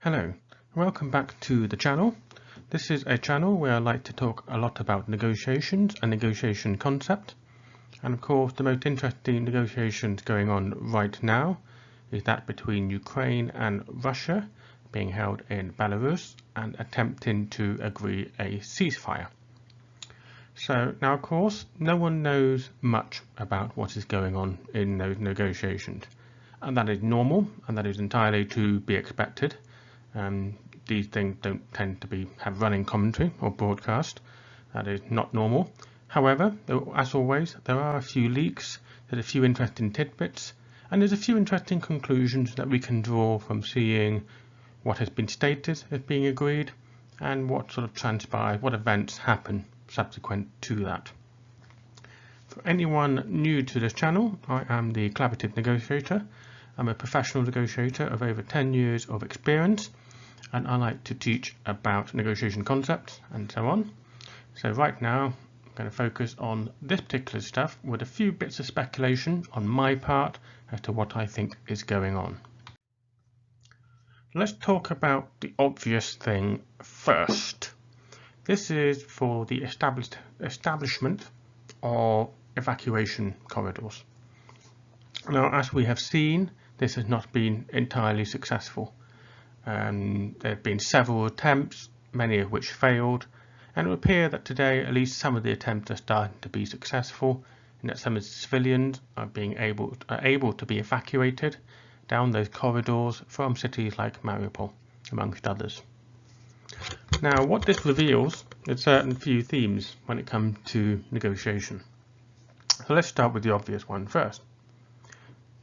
Hello, welcome back to the channel. This is a channel where I like to talk a lot about negotiations and negotiation concept. And of course, the most interesting negotiations going on right now is that between Ukraine and Russia being held in Belarus and attempting to agree a ceasefire. So now, of course, no one knows much about what is going on in those negotiations. And that is normal, and that is entirely to be expected. These things don't tend to have running commentary or broadcast. That is not normal. However, as always, there are a few leaks, there's a few interesting tidbits, and there's a few interesting conclusions that we can draw from seeing what has been stated as being agreed and what sort of transpired, what events happen subsequent to that. For anyone new to this channel, I am the collaborative negotiator. I'm a professional negotiator of over 10 years of experience, and I like to teach about negotiation concepts and so on. So right now, I'm going to focus on this particular stuff with a few bits of speculation on my part as to what I think is going on. Let's talk about the obvious thing first. This is for the establishment of evacuation corridors. Now, as we have seen, this has not been entirely successful. There have been several attempts, many of which failed, and it would appear that today at least some of the attempts are starting to be successful, and that some of the civilians are able to be evacuated down those corridors from cities like Mariupol, amongst others. Now, what this reveals is certain few themes when it comes to negotiation. So let's start with the obvious one first.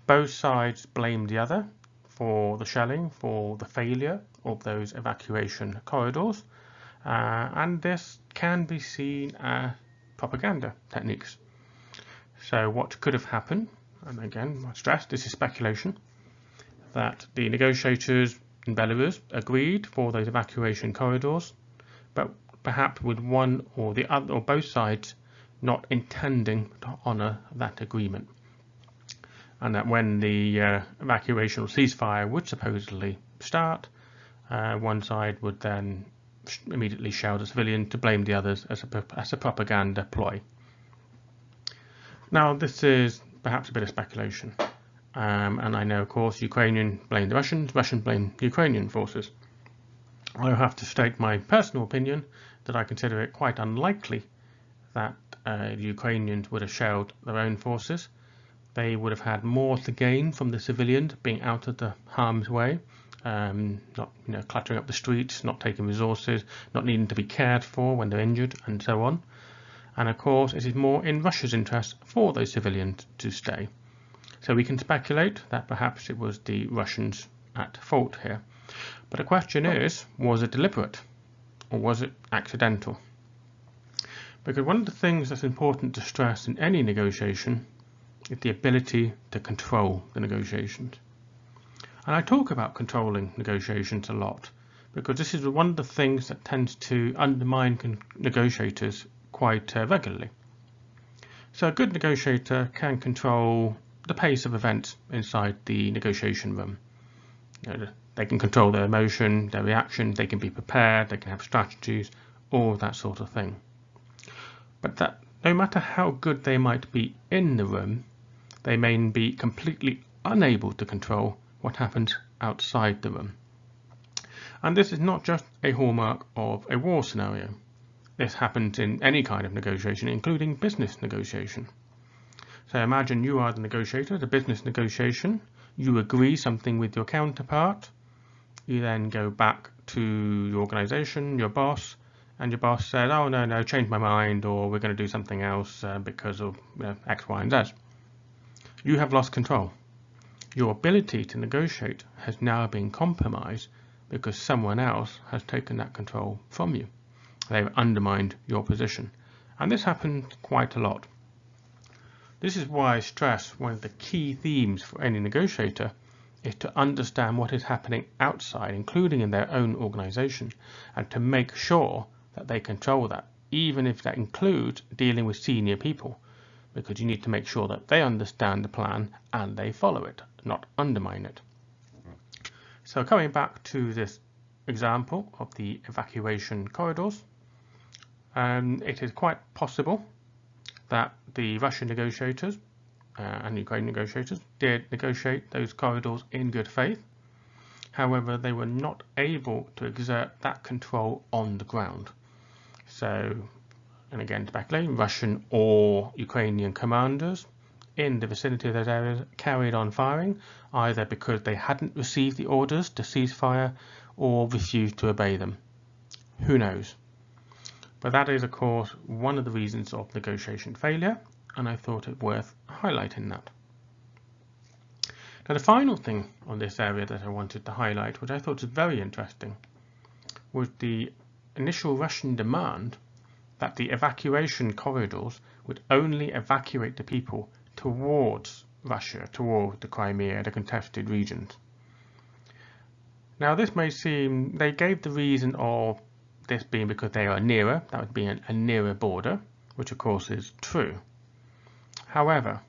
Both sides blame the other for the shelling, for the failure of those evacuation corridors, and this can be seen as propaganda techniques. So what could have happened, and again I stress this is speculation, that the negotiators in Belarus agreed for those evacuation corridors, but perhaps with one or the other or both sides not intending to honour that agreement, and that when the evacuation or ceasefire would supposedly start, one side would then immediately shell the civilian to blame the others as a propaganda ploy. Now, this is perhaps a bit of speculation, and I know, of course, Ukrainian blame the Russians, Russian blame Ukrainian forces. I have to state my personal opinion that I consider it quite unlikely that the Ukrainians would have shelled their own forces. They would have had more to gain from the civilians being out of the harm's way, not cluttering up the streets, not taking resources, not needing to be cared for when they're injured, and so on. And of course, it is more in Russia's interest for those civilians to stay. So we can speculate that perhaps it was the Russians at fault here. But the question is, was it deliberate or was it accidental? Because one of the things that's important to stress in any negotiation is the ability to control the negotiations. And I talk about controlling negotiations a lot because this is one of the things that tends to undermine negotiators quite regularly. So a good negotiator can control the pace of events inside the negotiation room. They can control their emotion, their reaction, they can be prepared, they can have strategies, all that sort of thing. But that no matter how good they might be in the room, they may be completely unable to control what happens outside the room. And this is not just a hallmark of a war scenario. This happens in any kind of negotiation, including business negotiation. So imagine you are the negotiator, the business negotiation, you agree something with your counterpart, you then go back to your organization, your boss, and your boss says, oh no, change my mind, or we're going to do something else because of X, Y, and Z. You have lost control. Your ability to negotiate has now been compromised because someone else has taken that control from you. They've undermined your position. And this happens quite a lot. This is why I stress one of the key themes for any negotiator is to understand what is happening outside, including in their own organization, and to make sure that they control that, even if that includes dealing with senior people, because you need to make sure that they understand the plan and they follow it, not undermine it. So coming back to this example of the evacuation corridors, it is quite possible that the Russian negotiators and Ukrainian negotiators did negotiate those corridors in good faith. However, they were not able to exert that control on the ground. So, and again, speculating, Russian or Ukrainian commanders in the vicinity of those areas carried on firing, either because they hadn't received the orders to cease fire or refused to obey them. Who knows? But that is, of course, one of the reasons of negotiation failure, and I thought it worth highlighting that. Now, the final thing on this area that I wanted to highlight, which I thought was very interesting, was the initial Russian demand that the evacuation corridors would only evacuate the people towards Russia, toward the Crimea, the contested regions. Now, this may seem, they gave the reason of this being because they are nearer, that would be a nearer border, which of course is true. However,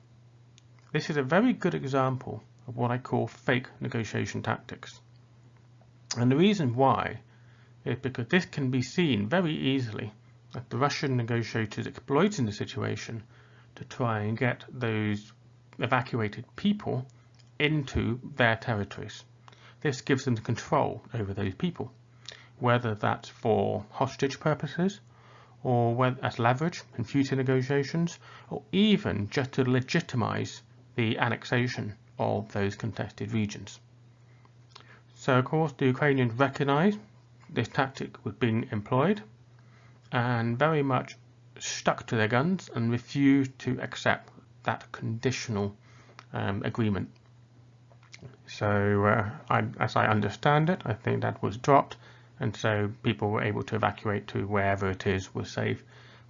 this is a very good example of what I call fake negotiation tactics. And the reason why is because this can be seen very easily that the Russian negotiators exploiting the situation to try and get those evacuated people into their territories. This gives them the control over those people, whether that's for hostage purposes or whether as leverage in future negotiations, or even just to legitimize the annexation of those contested regions. So of course the Ukrainians recognized this tactic was being employed and very much stuck to their guns and refused to accept that conditional agreement. So as I understand it, I think that was dropped, and so people were able to evacuate to wherever it is was safe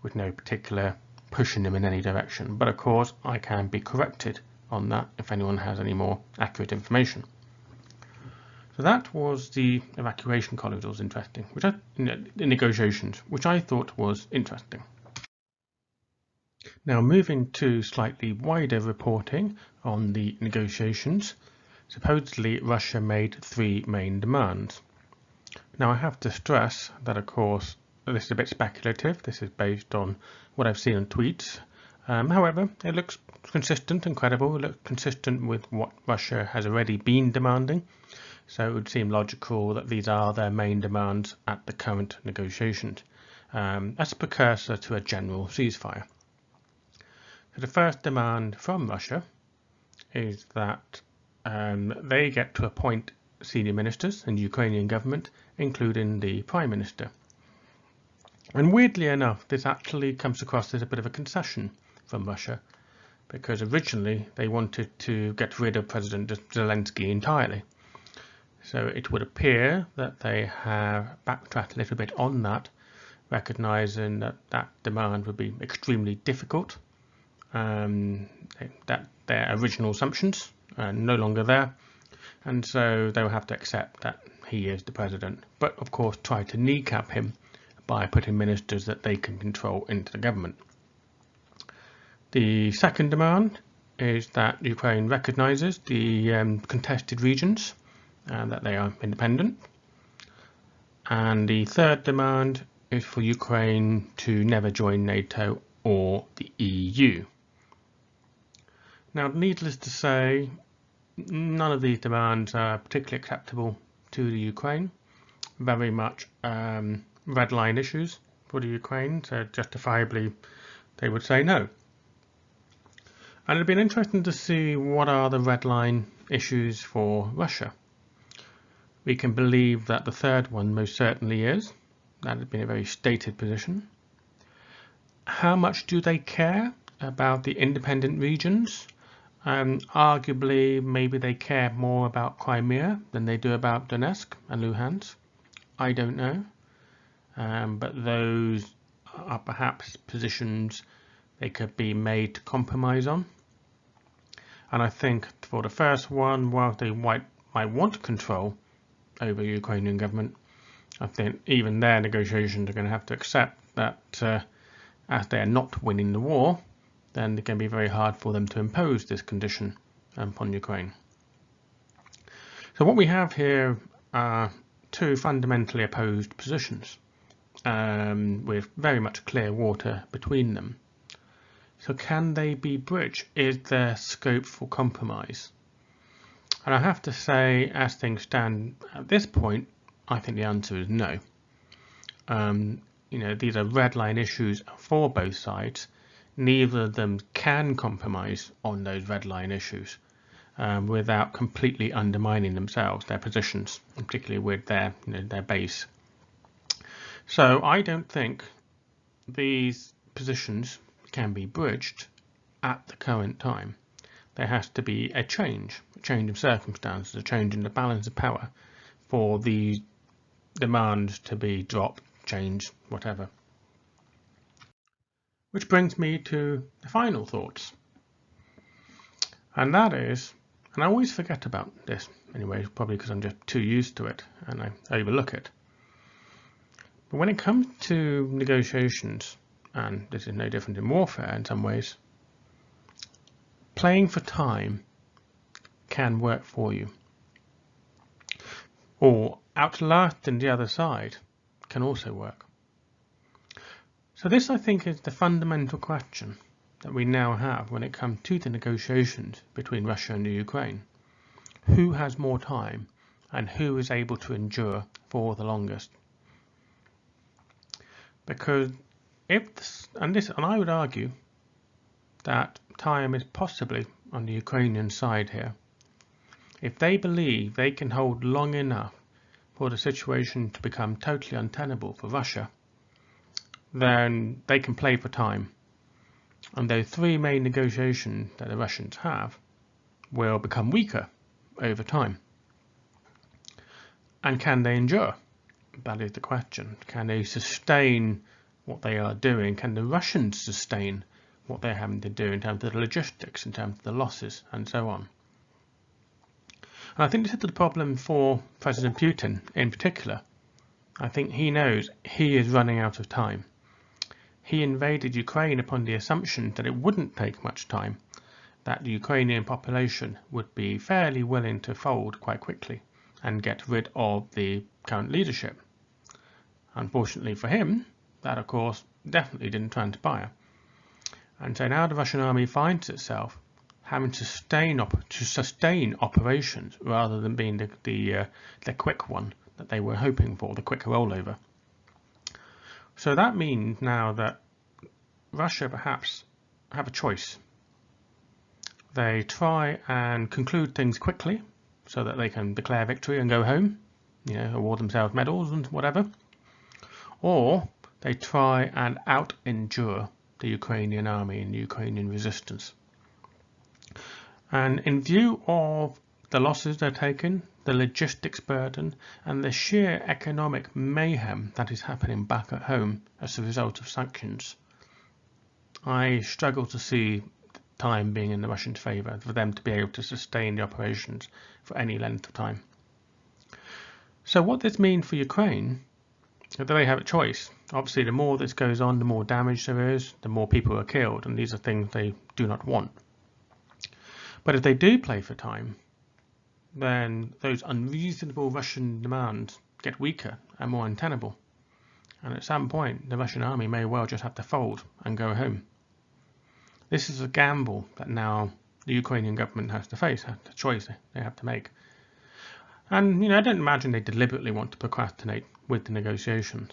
with no particular pushing them in any direction. But of course I can be corrected on that if anyone has any more accurate information. So that was the evacuation corridors interesting, the negotiations, which I thought was interesting. Now moving to slightly wider reporting on the negotiations, supposedly Russia made 3 main demands. Now I have to stress that of course this is a bit speculative, this is based on what I've seen on tweets. However, it looks consistent and credible, it looks consistent with what Russia has already been demanding. So it would seem logical that these are their main demands at the current negotiations, as a precursor to a general ceasefire. So the first demand from Russia is that they get to appoint senior ministers in the Ukrainian government, including the Prime Minister. And weirdly enough, this actually comes across as a bit of a concession from Russia, because originally they wanted to get rid of President Zelensky entirely. So it would appear that they have backtracked a little bit on that, recognizing that that demand would be extremely difficult, that their original assumptions are no longer there, and so they will have to accept that he is the president, but of course try to kneecap him by putting ministers that they can control into the government. The second demand is that Ukraine recognizes the contested regions and that they are independent. And the third demand is for Ukraine to never join NATO or the EU. Now, needless to say, none of these demands are particularly acceptable to the Ukraine. Very much red line issues for the Ukraine, so justifiably they would say no. And it'd been interesting to see what are the red line issues for Russia. We can believe that the third one most certainly is. That had been a very stated position. How much do they care about the independent regions? Arguably, maybe they care more about Crimea than they do about Donetsk and Luhansk. I don't know. But those are perhaps positions they could be made to compromise on. And I think for the first one, while they might want control over the Ukrainian government, I think even their negotiations are going to have to accept that as they are not winning the war, then it can be very hard for them to impose this condition upon Ukraine. So what we have here are two fundamentally opposed positions with very much clear water between them. So can they be bridged? Is there scope for compromise? And I have to say, as things stand at this point, I think the answer is no. These are red line issues for both sides. Neither of them can compromise on those red line issues without completely undermining themselves, their positions, particularly with their base. So I don't think these positions can be bridged at the current time. There has to be a change of circumstances, a change in the balance of power for the demands to be dropped, changed, whatever. Which brings me to the final thoughts. And that is, and I always forget about this anyway, probably because I'm just too used to it and I overlook it. But when it comes to negotiations, and this is no different in warfare in some ways, playing for time can work for you. Or outlasting the other side can also work. So this, I think, is the fundamental question that we now have when it comes to the negotiations between Russia and the Ukraine. Who has more time and who is able to endure for the longest? Because and I would argue that time is possibly on the Ukrainian side here. If they believe they can hold long enough for the situation to become totally untenable for Russia, then they can play for time. And those three main negotiations that the Russians have will become weaker over time. And can they endure? That is the question. Can they sustain what they are doing? Can the Russians sustain what they're having to do in terms of the logistics, in terms of the losses, and so on? And I think this is the problem for President Putin in particular. I think he knows he is running out of time. He invaded Ukraine upon the assumption that it wouldn't take much time, that the Ukrainian population would be fairly willing to fold quite quickly and get rid of the current leadership. Unfortunately for him, that of course definitely didn't transpire. And so now the Russian army finds itself having to sustain operations rather than being the quick one that they were hoping for, the quick rollover. So that means now that Russia perhaps have a choice. They try and conclude things quickly so that they can declare victory and go home, award themselves medals and whatever. Or they try and out-endure the Ukrainian army and the Ukrainian resistance. And in view of the losses they're taking, the logistics burden, and the sheer economic mayhem that is happening back at home as a result of sanctions, I struggle to see time being in the Russians' favour for them to be able to sustain the operations for any length of time. So what this means for Ukraine, that they have a choice. Obviously, the more this goes on, the more damage there is, the more people are killed, and these are things they do not want. But if they do play for time, then those unreasonable Russian demands get weaker and more untenable. And at some point, the Russian army may well just have to fold and go home. This is a gamble that now the Ukrainian government has to face, a choice they have to make. And, I don't imagine they deliberately want to procrastinate with the negotiations.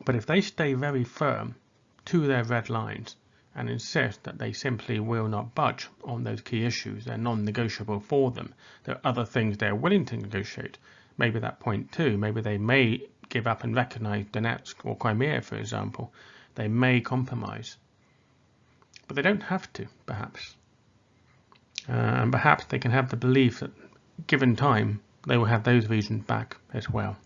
But if they stay very firm to their red lines and insist that they simply will not budge on those key issues, they're non-negotiable for them, there are other things they're willing to negotiate, maybe that point too, maybe they may give up and recognise Donetsk or Crimea, for example, they may compromise. But they don't have to, perhaps. And perhaps they can have the belief that given time, they will have those regions back as well.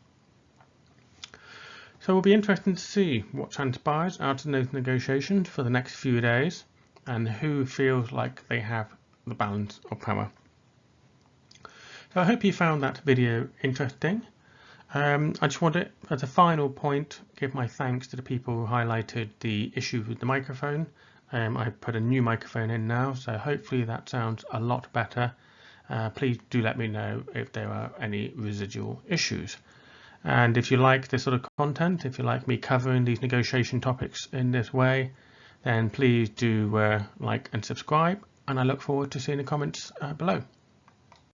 So it will be interesting to see what transpires out of those negotiations for the next few days and who feels like they have the balance of power. So I hope you found that video interesting. I just want to, as a final point, give my thanks to the people who highlighted the issue with the microphone. I put a new microphone in now, so hopefully that sounds a lot better. please do let me know if there are any residual issues. And if you like this sort of content, if you like me covering these negotiation topics in this way, then please do like and subscribe, and I look forward to seeing the comments below.